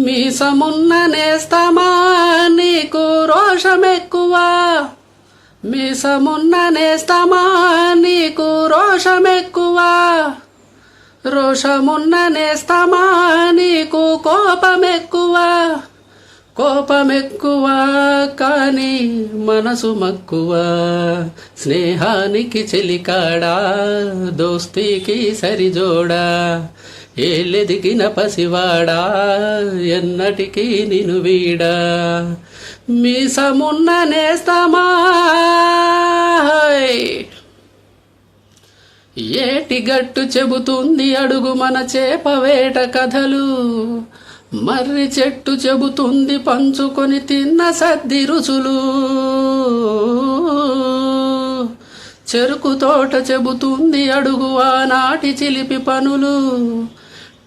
మీసమున్న నేస్తమా నీకు రోషమెక్కువ, మీసమున్న నేస్తమా నీకు రోషమెక్కువ, రోషమున్న నేస్తమా నీకు కోపమెక్కువ, కోపమెక్కువ కానీ మనసు మక్కువ, స్నేహానికి చెలికాడా దోస్తీకి సరిజోడా, ఏలెదిగిన పసివాడా ఎన్నటికీ నిను వీడా, మీసమున్న నేస్తమా. ఏటిగట్టు చెబుతుంది అడుగు మన చేపవేట కథలు, మర్రి చెట్టు చెబుతుంది పంచుకొని తిన్న సద్ది రుచులు, చెరుకు తోట చెబుతుంది అడుగు ఆనాటి చిలిపి పనులు,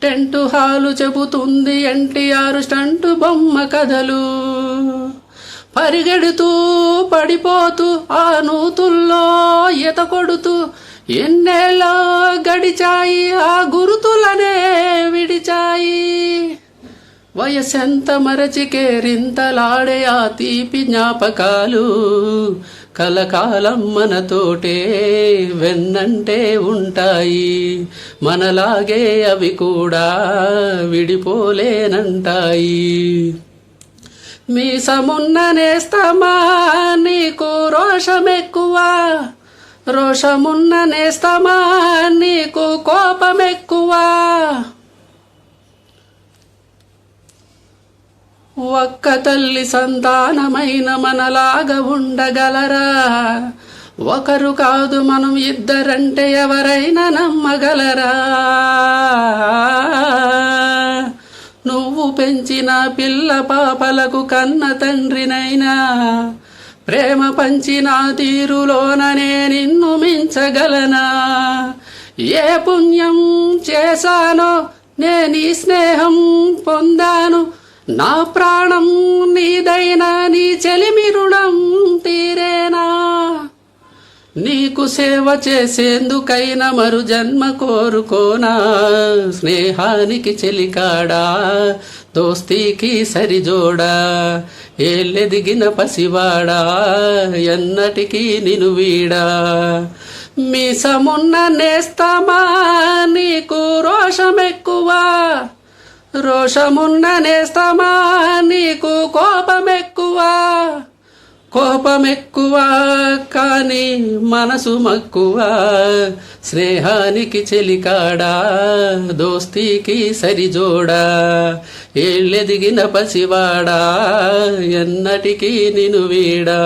టెంటు హాలు చెబుతుంది ఎన్టీఆర్ స్టంటు బొమ్మ కథలు, పరిగెడుతూ పడిపోతూ ఆ నూతుల్లో ఈత కొడుతూ ఎన్నేళ్ళో గడిచాయి ఆ గురుతులనే విడిచాయి, వయసెంత మరచికేరింతలాడే ఆ తీపి జ్ఞాపకాలు కలకాలం మనతోటే వెన్నంటే ఉంటాయి, మనలాగే అవి కూడా విడిపోలేనంటాయి. మీసమున్న నేస్తమా నీకు రోషమెక్కువ, రోషమున్న నేస్తమా నీకు కోపమెక్కువ, ఒక్క తల్లి సంతానమైన మనలాగా ఉండగలరా, ఒకరు కాదు మనం ఇద్దరంటే ఎవరైనా నమ్మగలరా, నువ్వు పెంచిన పిల్ల పాపలకు కన్న తండ్రినైనా ప్రేమ పంచిన తీరులోననే నిన్ను మించగలనా, ఏ పుణ్యం చేశానో నేను ఈ స్నేహం పొందాను, నా ప్రాణం నీదైనా నీ చెలిమి రుణం తీరేనా, నీకు సేవ చేసేందుకైనా మరు జన్మ కోరుకోనా, స్నేహానికి చెలికాడా దోస్తీకి సరిజోడా, ఏలెదిగిన పసివాడా ఎన్నటికీ నిను వీడా, మీసమున్న నేస్తమా నీకు రోషమెక్కువ, రోషమున్న నేస్తమా నీకు కోపమెక్కువ, కోపమెక్కువ కానీ మనసు మక్కువ, స్నేహానికి చెలికాడా దోస్తీకి సరిజోడా, ఏళ్ళెదిగిన పసివాడా ఎన్నటికీ నిను వీడా.